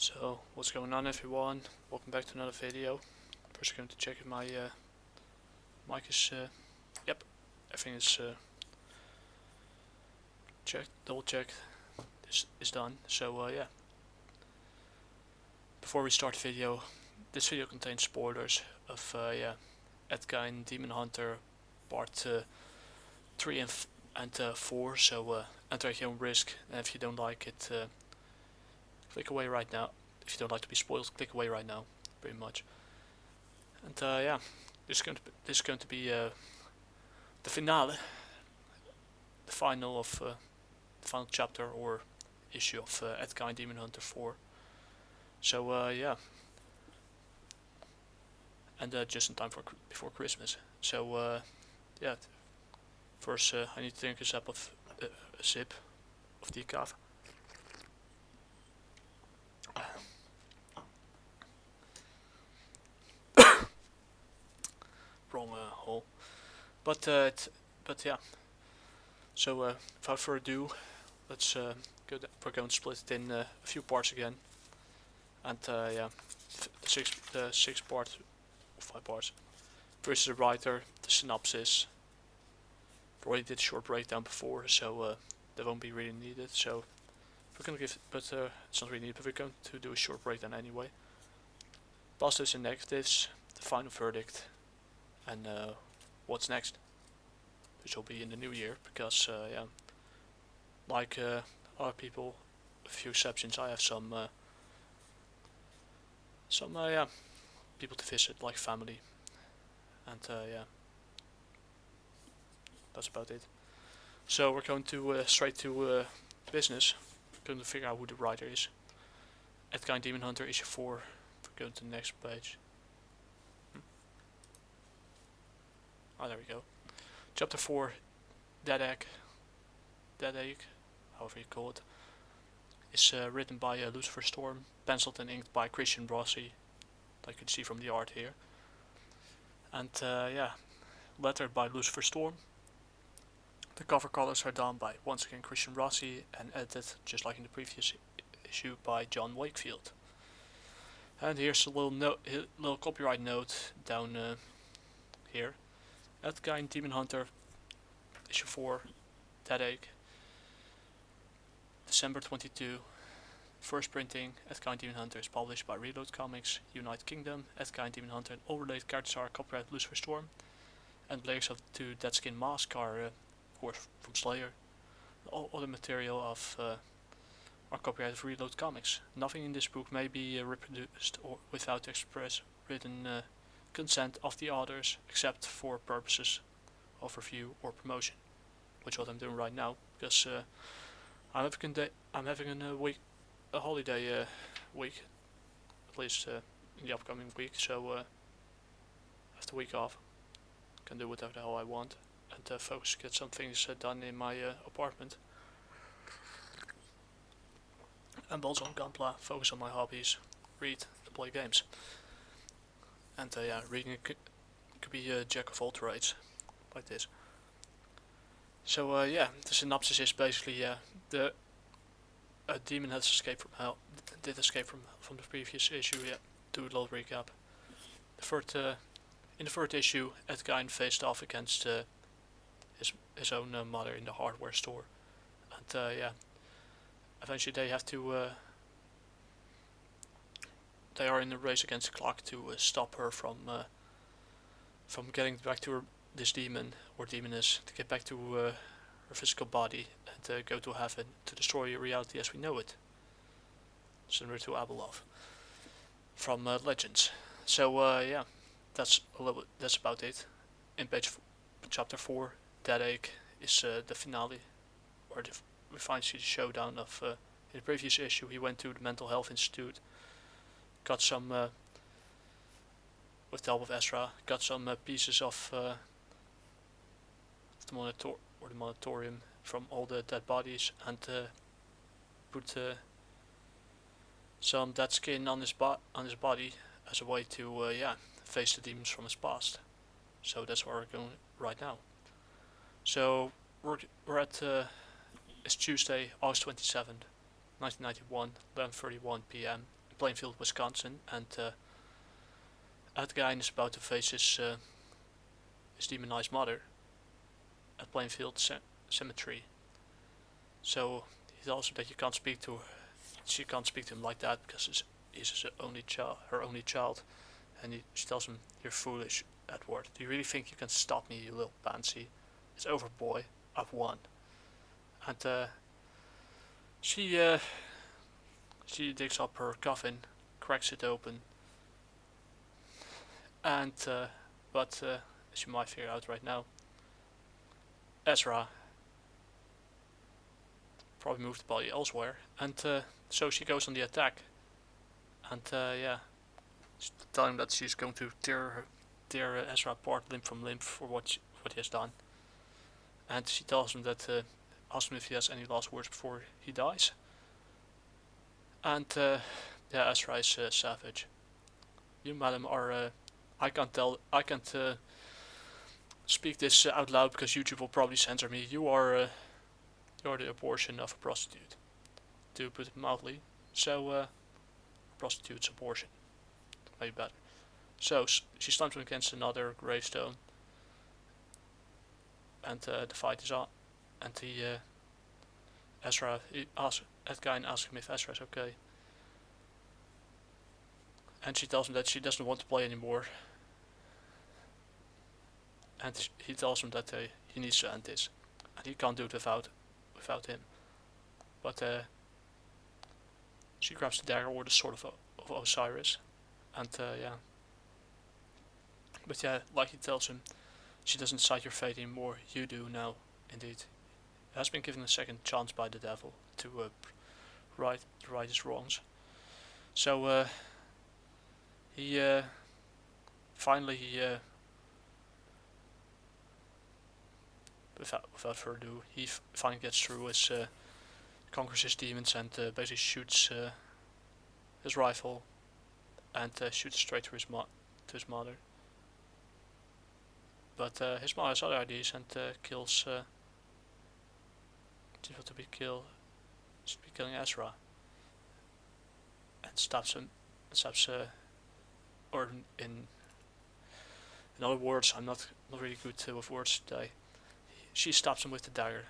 So, what's going on everyone? Welcome back to another video. First I'm going to check if my mic is, yep, everything is checked, double checked, this is done. So yeah, before we start the video, this video contains spoilers of GEIN Demon Hunter part 3 and 4, so enter at your own risk, and if you don't like it, click away right now. If you don't like to be spoiled, click away right now, pretty much. And yeah, this is going to be the finale, the final of the final chapter or issue of GEIN Demon Hunter 4. So yeah, and just in time for before Christmas. So yeah, first I need to drink a sip of decaf. Wrong hole, but yeah. So without further ado, let's go. We're going to split it in a few parts again, and yeah, the 5 parts. First is the writer, the synopsis. I already did a short breakdown before, so that won't be really needed. So we're gonna give, but it's not really needed. But we're going to do a short breakdown anyway. Positives and negatives, the final verdict, and what's next, which will be in the new year, because yeah, like other people, a few exceptions, I have some yeah, people to visit, like family, and yeah, that's about it. So we're going to straight to business. We're going to figure out who the writer is. GEIN Demon Hunter issue 4. We're going to the next page. Oh, there we go. Chapter 4, Dead Egg, however you call it, is written by Lucifer Storm, penciled and inked by Kristian Rossi, like you can see from the art here. And yeah, lettered by Lucifer Storm. The cover colors are done by, once again, Kristian Rossi, and edited, just like in the previous issue, by John Wakefield. And here's a little copyright note down here. GEIN Demon Hunter issue 4, Dead Egg, December 22. First printing. GEIN Demon Hunter is published by webcomic, United Kingdom. GEIN Demon Hunter and all related characters are copyright Lucifer Storm, and players of the 2 Dead Skin masks are, of course, from Slayer. All other material of are copyrighted webcomic. Nothing in this book may be reproduced or without express written consent of the authors, except for purposes of review or promotion, which is what I'm doing right now, because I'm having a holiday week, at least in the upcoming week. So I have the week off, can do whatever the hell I want, and focus, get some things done in my apartment. And also on Gunpla, focus on my hobbies, read and play games. And yeah, reading could be a jack of all trades, like this. So yeah, the synopsis is basically the demon has escaped from hell. Did escape from the previous issue. Yeah, do a little recap. In the third issue, GEIN faced off against his own mother in the hardware store, and yeah, eventually they have to. They are in a race against the clock to stop her from getting back to this demon or demoness, to get back to her physical body and go to heaven, to destroy reality as we know it, similar to Abelov from Legends. So yeah, that's about it. In chapter 4, Dead Egg is the finale, where we finally see the showdown of. In the previous issue, he went to the mental health institute, got some, with the help of Ezra, got some pieces of the monitorium from all the dead bodies, and put some dead skin on his body as a way to yeah, face the demons from his past. So that's where we're going right now. So we're at it's Tuesday, August 27th, 1991, 11:31 p.m. Plainfield, Wisconsin, and GEIN is about to face his demonized mother at Plainfield Cemetery. So he tells her that she can't speak to him like that because he's her only child, and she tells him, "You're foolish, Edward. Do you really think you can stop me, you little pansy? It's over, boy. I've won." And she digs up her coffin, cracks it open, and but as you might figure out right now, Ezra probably moved the body elsewhere, and so she goes on the attack, and she's telling him that she's going to tear Ezra apart limb from limb for what he has done, and she tells him that asks him if he has any last words before he dies, and Ezra is savage. "You, madam, are I can't speak this out loud because YouTube will probably censor me. You're the abortion of a prostitute, to put it mildly. So, prostitute's abortion, maybe better." So she slams him against another gravestone, and the fight is on. And Ed GEIN asks him if Ezra is okay, and she tells him that she doesn't want to play anymore. And he tells him that he needs to end this, and he can't do it without him. But she grabs the dagger or the sword of Osiris, and But like he tells him, she doesn't cite your fate anymore. You do now, indeed. He has been given a second chance by the devil to right his wrongs. So he finally without further ado, he finally gets through conquers his demons, and basically shoots his rifle and shoots straight to his mother. But his mother has other ideas and kills. Should be killing Ezra, and stabs him. Or in other words, I'm not really good with words today. She stabs him with the dagger,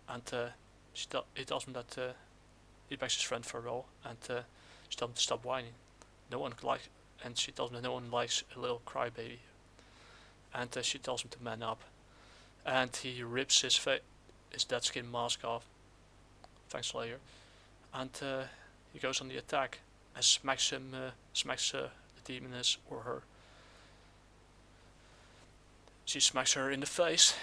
and he tells him that he begs his friend farewell, and she tells him to stop whining. And she tells him that no one likes a little crybaby, and she tells him to man up, and he rips his dead skin mask off. Thanks later, and he goes on the attack and smacks the demoness or her. She smacks her in the face.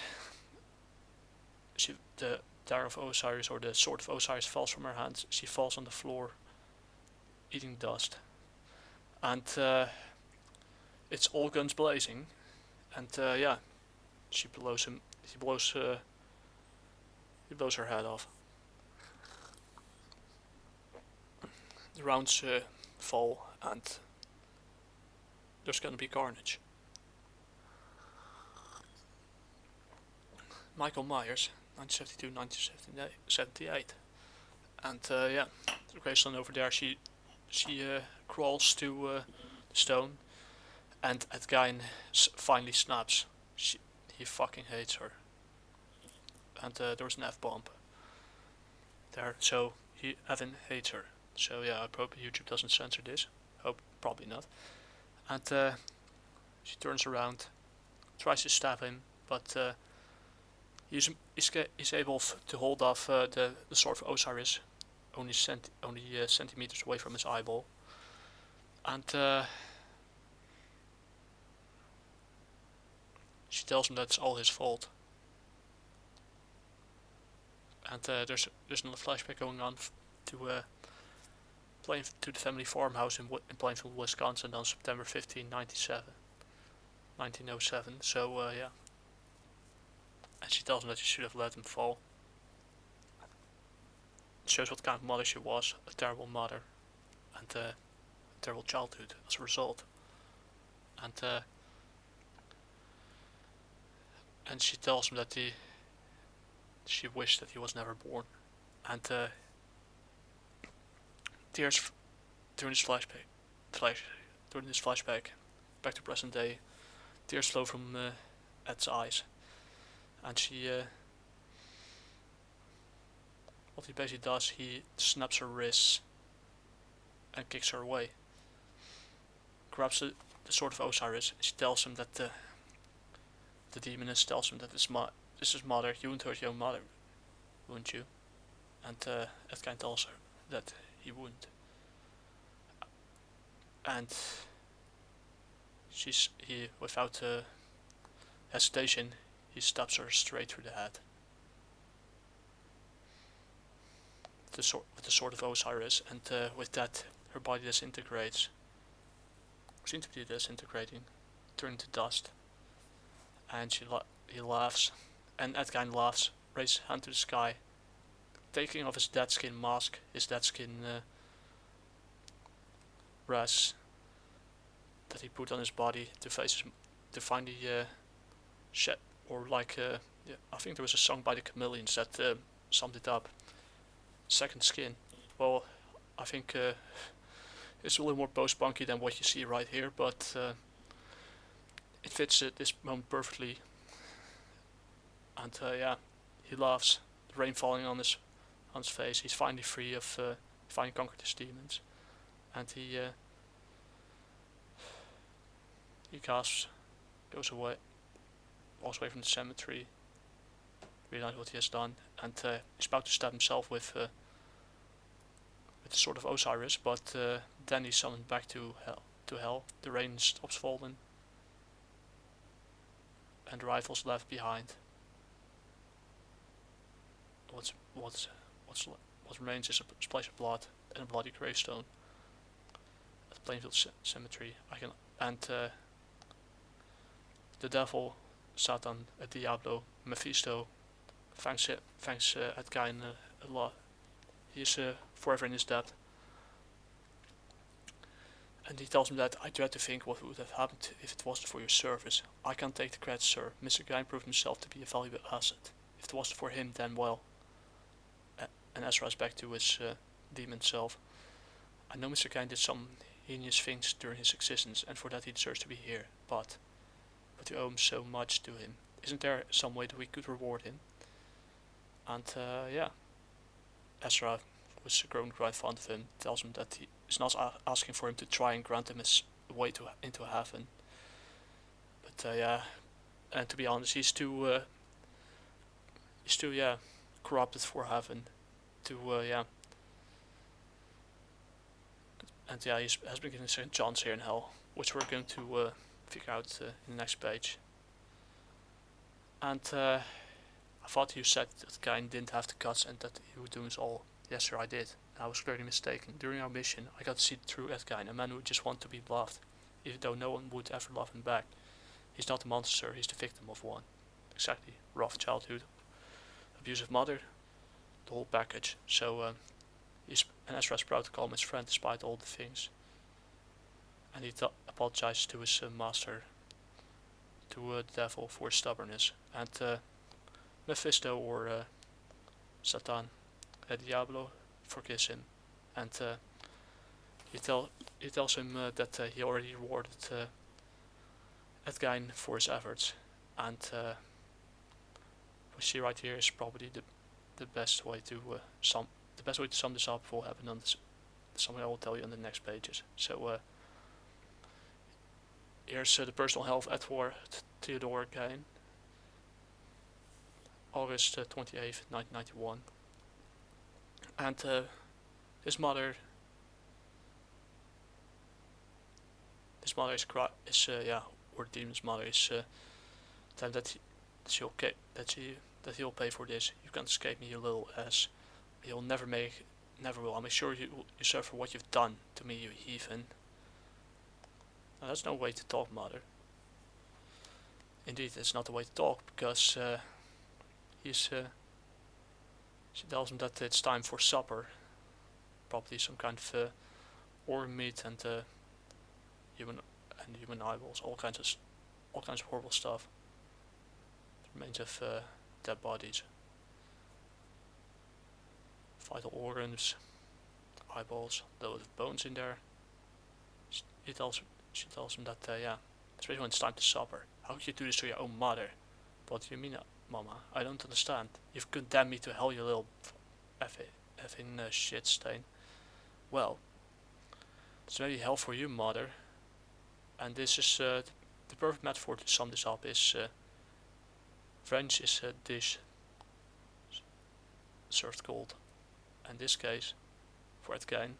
The dagger of Osiris or the sword of Osiris falls from her hands. She falls on the floor, eating dust, and it's all guns blazing, and she blows him. He blows her head off. The rounds fall, and there's gonna be carnage. Michael Myers, 1972-1978, and the gravestone over there. She crawls to the stone, and Ed GEIN finally snaps. He fucking hates her, and there was an F-bomb there, so Evan hates her. So I hope YouTube doesn't censor this. Hope probably not. And she turns around, tries to stab him, but he's able to hold off the sword of Osiris, only centimeters away from his eyeball, and she tells him that's all his fault. And there's another flashback going on to the family farmhouse in Plainfield, Wisconsin on September 15, 1907. So and she tells him that she should have let him fall. It shows what kind of mother she was, a terrible mother, and a terrible childhood as a result. And she tells him that she wished that he was never born, and tears during this flashback, back to present day, tears flow from Ed's eyes, and what he basically does, he snaps her wrists and kicks her away. Grabs the sword of Osiris. She tells him that the demoness tells him that this is his mother. You wouldn't hurt your own mother, wouldn't you? And Edgein tells her that he wouldn't. And he without hesitation, he stabs her straight through the head. With the sword of Osiris, and with that, her body disintegrates. Seems to be disintegrating, turning to dust. And he laughs, and Edgein laughs, raises his hand to the sky, taking off his dead skin mask, his dead skin brass that he put on his body to find the shed, or like I think there was a song by the Chameleons that summed it up. Second skin. Well, I think it's a little more post-punky than what you see right here, but it fits this moment perfectly. And yeah, he laughs. The rain falling on his face. He's finally free of, finally conquered his demons, and he gasps, goes away, walks away from the cemetery, realizes what he has done, and is about to stab himself with the sword of Osiris, but then he's summoned back to hell. The rain stops falling, and the rifle's left behind. What remains is a splash of blood and a bloody gravestone at Plainfield Cemetery. The devil, Satan, a Diablo, Mephisto, thanks Edgein a lot. He is forever in his debt. And he tells him that, I dread to think what would have happened if it wasn't for your service. I can't take the credit, sir. Mr. GEIN proved himself to be a valuable asset. If it wasn't for him, then well. And Ezra is back to his demon self. I know Mr. GEIN did some heinous things during his existence, and for that he deserves to be here. But you owe him so much to him. Isn't there some way that we could reward him? And yeah, Ezra, was growing quite fond of him, tells him that he is not asking for him to try and grant him his way into heaven. But yeah, and to be honest, he's too corrupted for heaven. And yeah, he has been given a second chance here in hell, which we're going to figure out in the next page. And I thought you said that GEIN didn't have the guts and that he would do us all. Yes, sir, I did. I was clearly mistaken. During our mission, I got to see the true Edgein, a man who would just want to be loved, even though no one would ever love him back. He's not a monster, he's the victim of one. Exactly. Rough childhood, abusive mother, the whole package. So, and Ezra's proud to call him his friend despite all the things. And he apologizes to his master, to the devil, for his stubbornness. And Mephisto, or Satan, Diablo, forgives him. And he tells him that he already rewarded Edgein for his efforts. And we see right here is probably the best way to sum this up will happen on this. Something I will tell you on the next pages. So here's the personal health at war, Theodore GEIN, August 28th, 1991. And his mother is or the demon's mother is telling that he'll pay for this. You can't escape me, you little ass. You'll never will. I'll make sure you suffer for what you've done to me, you heathen. Now, that's no way to talk, mother. Indeed, it's not the way to talk, because she tells him that it's time for supper. Probably some kind of organ meat and human eyeballs, all kinds of horrible stuff. Remains of dead bodies, vital organs, eyeballs, loads of bones in there, she tells him that yeah, especially when it's time to supper. How could you do this to your own mother? What do you mean, Mama? I don't understand. You've condemned me to hell, you little effing shit stain. Well, it's maybe hell for you, mother. And this is the perfect metaphor to sum this up is French is a dish served cold. In this case, for Ed Gein,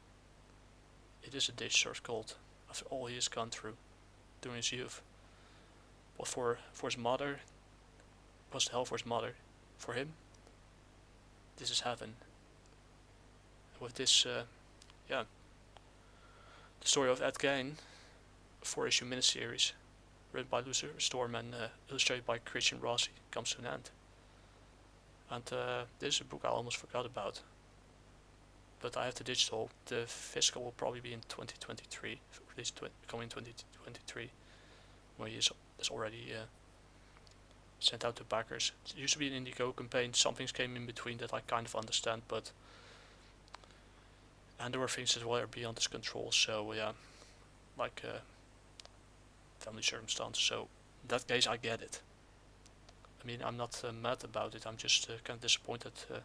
it is a dish served cold after all he has gone through during his youth. But for his mother, it was hell for his mother. For him, this is heaven. And with this, yeah, the story of Ed Gein, a 4-issue miniseries, written by Lucifer Storm and illustrated by Kristian Rossi, comes to an end. And this is a book I almost forgot about. But I have the digital. The physical will probably be in 2023, released coming 2023, where he is already sent out to backers. It used to be an Indigo campaign. Some things came in between that I kind of understand, but and there were things that were beyond his control. So yeah, like family circumstances. So in that case, I get it. I mean, I'm not mad about it. I'm just kind of disappointed. I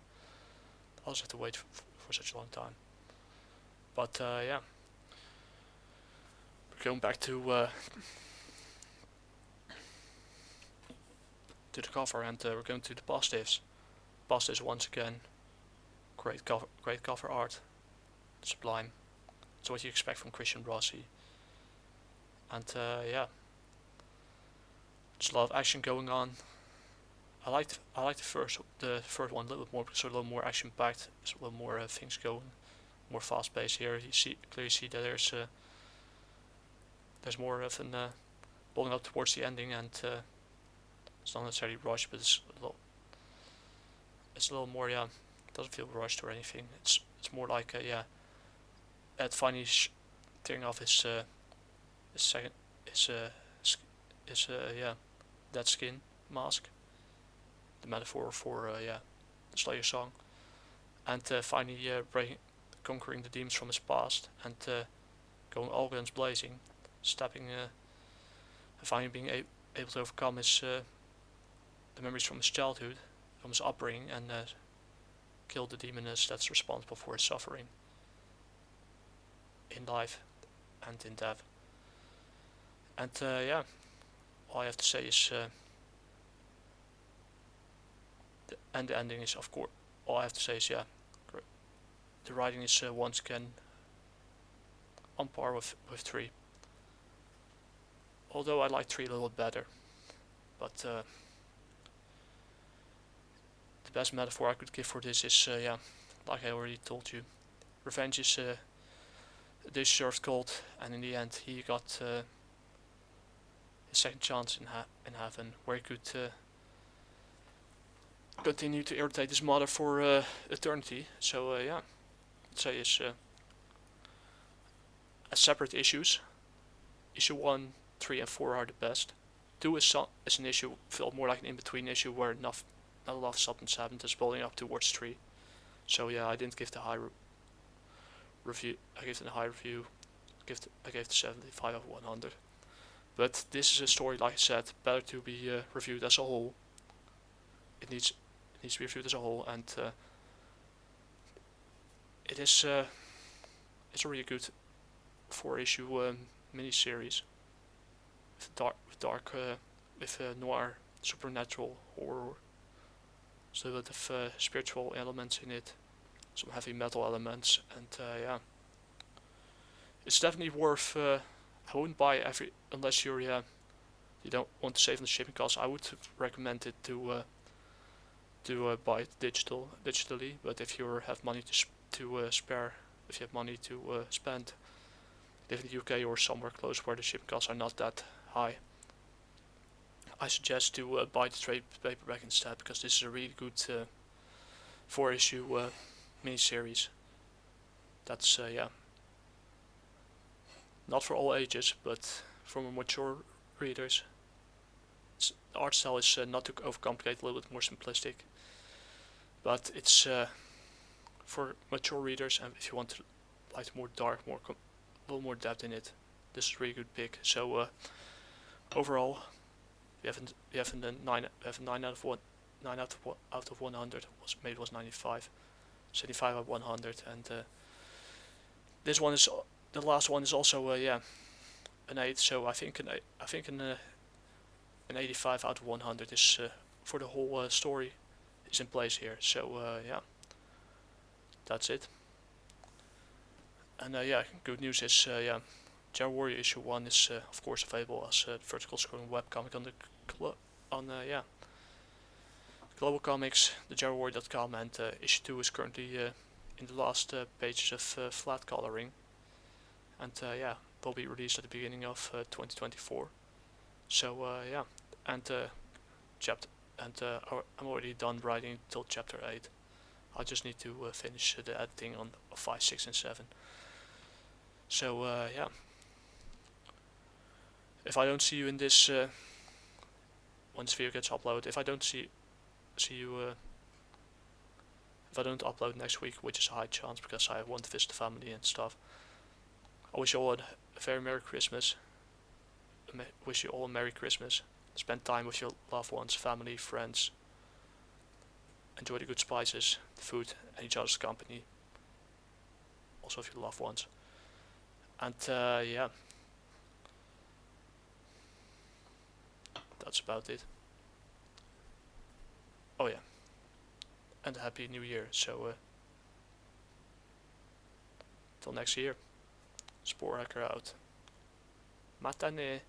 also have to wait for such a long time. But yeah, we're going back to the cover, and we're going to the positives. Positives once again, great cover art, sublime. It's what you expect from Kristian Rossi. And yeah, there's a lot of action going on. I liked the first one a little bit more because it's a little more action packed. There's a little more things going, more fast paced here. You clearly see that there's more of an building up towards the ending, and it's not necessarily rushed, but it's a little more, yeah. It doesn't feel rushed or anything. It's more like yeah, Ed finally tearing off his yeah, dead skin mask, the metaphor for yeah, the Slayer song, and finally conquering the demons from his past, and going all guns blazing, stepping and finally being able to overcome his the memories from his childhood, from his upbringing, and kill the demoness that's responsible for his suffering in life and in death. And yeah, all I have to say is the ending is, of course, all I have to say is, yeah, the writing is once again on par with 3. Although I like 3 a little better, but the best metaphor I could give for this is, yeah, like I already told you, revenge is a dish served cold, and in the end he got his second chance in heaven, where he could continue to irritate his mother for eternity. So yeah, I'd say is as separate issues. Issue 1, 3 and 4 are the best. 2 is an issue, felt more like an in-between issue where not a lot of substance happened, is building up towards 3. So yeah, I didn't give the high review. I gave it a high review. I gave it 75 of 100. But this is a story, like I said, better to be reviewed as a whole. It needs to be reviewed as a whole, and it's a really good 4-issue miniseries with noir, supernatural horror, so a lot of spiritual elements in it, some heavy metal elements, and yeah, it's definitely worth. I wouldn't buy unless you're you don't want to save on the shipping costs. I would recommend it to buy it digitally. But if you have money to spare, if you have money to spend, live in the UK or somewhere close where the shipping costs are not that high, I suggest to buy the trade paperback instead, because this is a really good 4-issue miniseries. That's yeah, not for all ages, but for more mature readers. The art style is not to overcomplicate, a little bit more simplistic, but it's for mature readers, and if you want to like more dark, a little more depth in it, this is a really good pick. So overall, we have a 9 out of 1, 9 out of 100. Maybe it was 95, 75 out of 100, and this one is the last one is also an 8. So I think an 85 out of 100 is for the whole story is in place here. So yeah, that's it. And yeah, good news is Jaguar Warrior Issue 1 is of course available as a vertical scrolling webcomic on the globalcomix, the jaguarwarrior.com, and issue 2 is currently in the last pages of flat coloring, and yeah, will be released at the beginning of 2024. So yeah, and I'm already done writing till chapter 8. I just need to finish the editing on 5, 6, and 7. So yeah, if I don't see you in this when this video gets uploaded, if I don't see you, if I don't upload next week, which is a high chance because I want to visit the family and stuff, I wish you all a very Merry Christmas. Wish you all a Merry Christmas. Spend time with your loved ones, family, friends. Enjoy the good spices, the food, and each other's company. Also with your loved ones. And yeah, that's about it. Oh yeah, and a Happy New Year. So till next year. Spoorhacker out. Matane.